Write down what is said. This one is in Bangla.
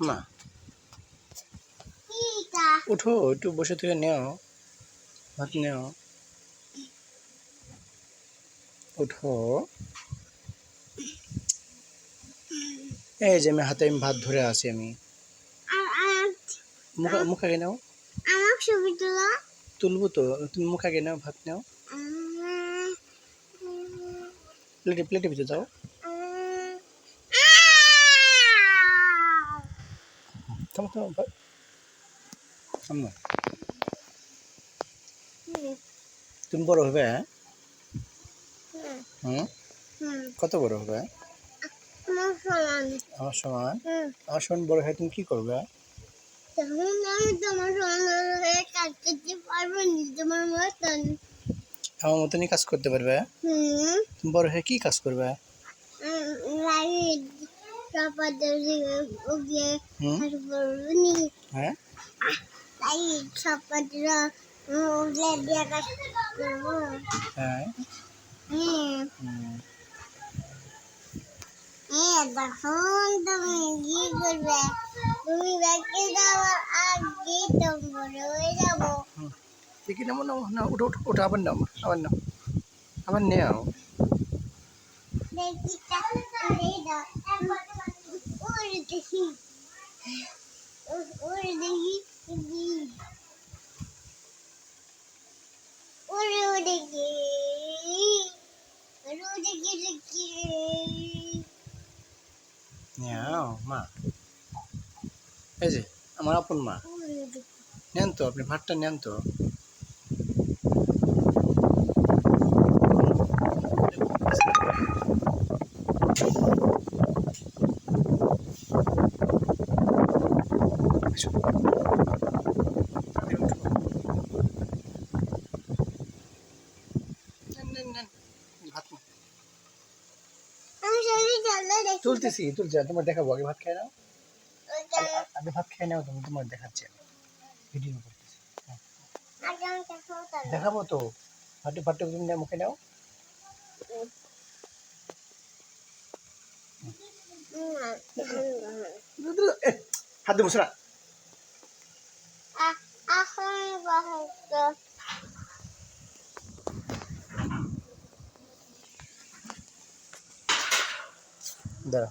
মা উঠো, একটু বসে থেকে নেও, ভাত নেও, উঠো। এই যে আমি হাতে ভাত ধরে আছি, আমি মুখ আগে নাও। তুলবো তো, তুমি মুখ আগে নাও, ভাত নাও, প্লেটে ভিতরে দাও। থামো থামো, তুমি বড় হবে? হুম, কত বড় হবে? আমার সমান। আমার সমান বড় হয়ে তুমি কি করবে? আমার মতনই কাজ করতে পারবে? তুমি বড় হয়ে কি কাজ করবে? হ্যাঁ, হ্যাঁ। তখন তুমি কি করবে? তুমি ব্যাগে যাওয়ার আগে তুমি বড় হয়ে যাবো। দেখি নাও, নাও, নাও, উঠো উঠো উঠো, আবার নাও, আবার নাও, আবার নেও। দেখি ওরে দেখি ওরে দেখি ওরে দেখি দেখি নেও মা, এই যে আমার আপন মা, নেন তো, আপনি ভাতটা নেন তো। নেন, নেন, নেন, ভাত নেন। তুলতেছি, তুলছি, তোমার দেখাবো, আগে ভাত খেয়ে নাও। আগে ভাত খেয়ে নাও, তুমি, তোমার দেখাচ্ছি, ভিডিও করতেছি। দেখাবো তো, ভাতটা তুমি নাও, মুখে নাও। হাত দিয়ে বসে না। দাঁড়া।